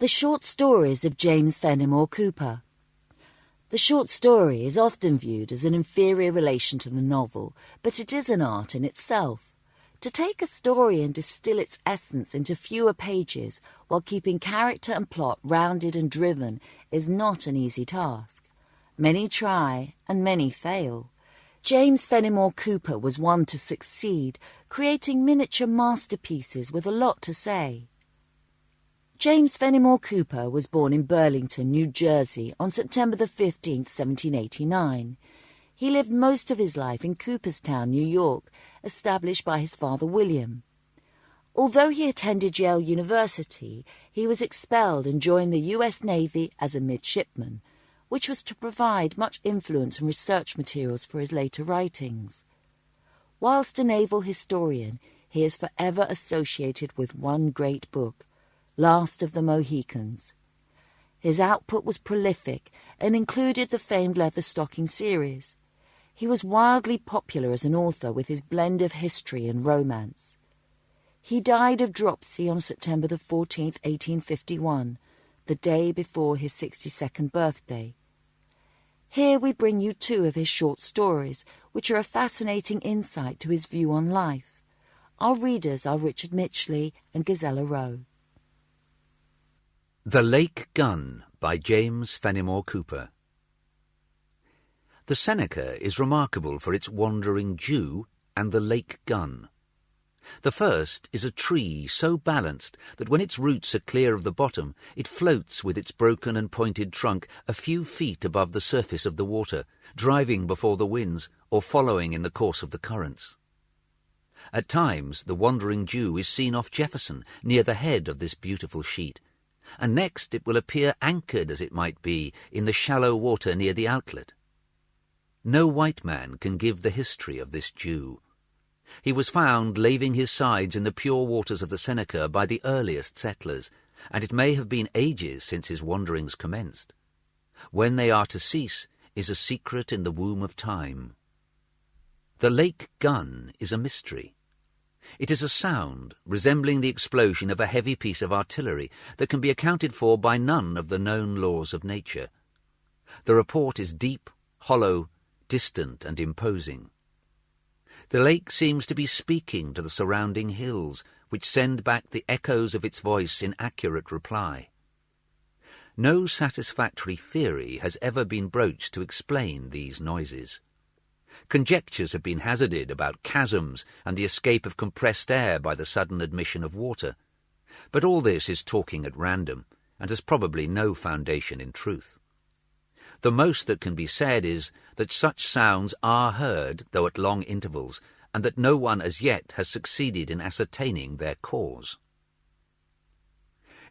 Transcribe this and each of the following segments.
The short stories of James Fenimore Cooper. The short story is often viewed as an inferior relation to the novel, but it is an art in itself. To take a story and distill its essence into fewer pages while keeping character and plot rounded and driven is not an easy task. Many try and many fail. James Fenimore Cooper was one to succeed, creating miniature masterpieces with a lot to say. James Fenimore Cooper was born in Burlington, New Jersey on September the 15th, 1789. He lived most of his life in Cooperstown, New York, established by his father William. Although he attended Yale University, he was expelled and joined the U.S. Navy as a midshipman, which was to provide much influence and research materials for his later writings. Whilst a naval historian, he is forever associated with one great book, Last of the Mohicans. His output was prolific and included the famed Leatherstocking series. He was wildly popular as an author with his blend of history and romance. He died of dropsy on September the 14th, 1851, the day before his 62nd birthday. Here we bring you two of his short stories, which are a fascinating insight to his view on life. Our readers are Richard Mitchley and Gazella Rowe. The Lake Gun by James Fenimore Cooper. The Seneca is remarkable for its wandering Jew and the lake gun. The first is a tree so balanced that when its roots are clear of the bottom, it floats with its broken and pointed trunk a few feet above the surface of the water, driving before the winds or following in the course of the currents. At times the wandering Jew is seen off Jefferson, near the head of this beautiful sheet, and next it will appear anchored, as it might be, in the shallow water near the outlet. No white man can give the history of this Jew. He was found laving his sides in the pure waters of the Seneca by the earliest settlers, and it may have been ages since his wanderings commenced. When they are to cease is a secret in the womb of time. The lake gun is a mystery. It is a sound resembling the explosion of a heavy piece of artillery that can be accounted for by none of the known laws of nature. The report is deep, hollow, distant and imposing. The lake seems to be speaking to the surrounding hills, which send back the echoes of its voice in accurate reply. No satisfactory theory has ever been broached to explain these noises. Conjectures have been hazarded about chasms and the escape of compressed air by the sudden admission of water. But all this is talking at random, and has probably no foundation in truth. The most that can be said is that such sounds are heard, though at long intervals, and that no one as yet has succeeded in ascertaining their cause.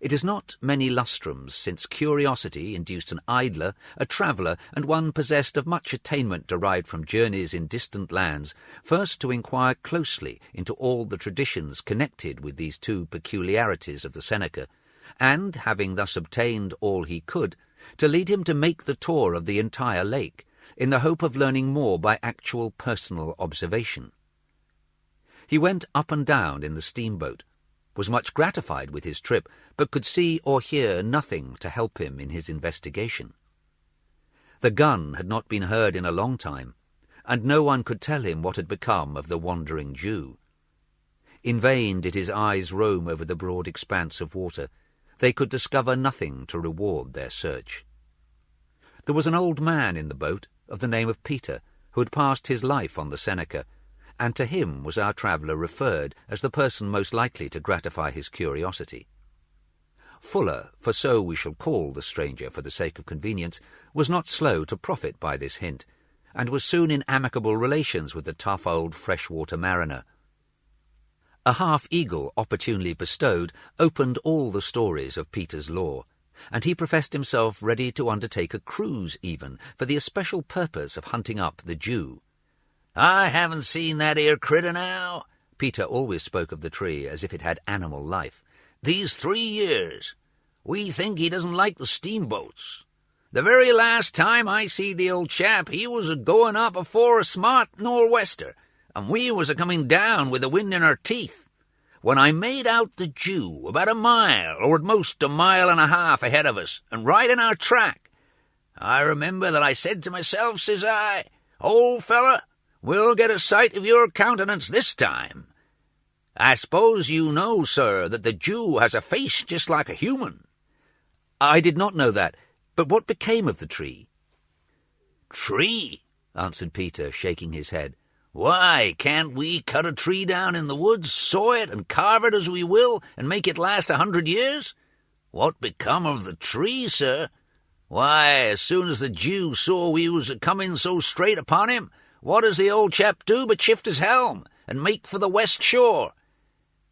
It is not many lustrums since curiosity induced an idler, a traveller, and one possessed of much attainment derived from journeys in distant lands, first to inquire closely into all the traditions connected with these two peculiarities of the Seneca, and, having thus obtained all he could, to lead him to make the tour of the entire lake, in the hope of learning more by actual personal observation. He went up and down in the steamboat, was much gratified with his trip, but could see or hear nothing to help him in his investigation. The gun had not been heard in a long time, and no one could tell him what had become of the wandering Jew. In vain did his eyes roam over the broad expanse of water. They could discover nothing to reward their search. There was an old man in the boat, of the name of Peter, who had passed his life on the Seneca, and to him was our traveller referred as the person most likely to gratify his curiosity. Fuller, for so we shall call the stranger for the sake of convenience, was not slow to profit by this hint, and was soon in amicable relations with the tough old freshwater mariner. A half-eagle opportunely bestowed opened all the stories of Peter's lore, and he professed himself ready to undertake a cruise even, for the especial purpose of hunting up the Jew. "I haven't seen that 'ere critter now," Peter always spoke of the tree as if it had animal life, "these 3 years. We think he doesn't like the steamboats. The very last time I see the old chap, he was a-going up afore a smart nor'wester, and we was a-coming down with the wind in our teeth. when I made out the Jew about a mile, or at most a mile and a half ahead of us, and right in our track. I remember that I said to myself, says I, 'Old feller, we'll get a sight of your countenance this time.' I suppose you know, sir, that the Jew has a face just like a human." "I did not know that. But what became of the tree?" "Tree?" answered Peter, shaking his head. "Why, can't we cut a tree down in the woods, saw it, and carve it as we will, and make it last 100 years? What become of the tree, sir? Why, as soon as the Jew saw we was a-coming so straight upon him, what does the old chap do but shift his helm, and make for the west shore?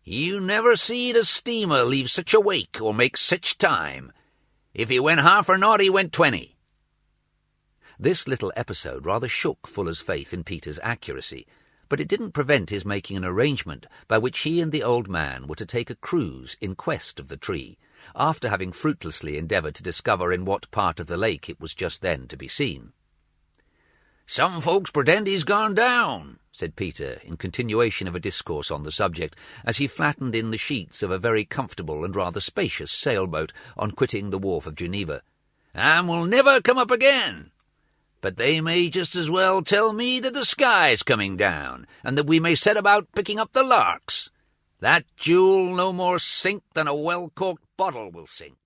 You never seed a steamer leave such a wake, or make such time. If he went half or not, he went 20. This little episode rather shook Fuller's faith in Peter's accuracy, but it didn't prevent his making an arrangement by which he and the old man were to take a cruise in quest of the tree, after having fruitlessly endeavoured to discover in what part of the lake it was just then to be seen. "Some folks pretend he's gone down," said Peter, in continuation of a discourse on the subject, as he flattened in the sheets of a very comfortable and rather spacious sailboat on quitting the wharf of Geneva, "and will never come up again. But they may just as well tell me that the sky's coming down, and that we may set about picking up the larks. That Jew'll no more sink than a well-corked bottle will sink."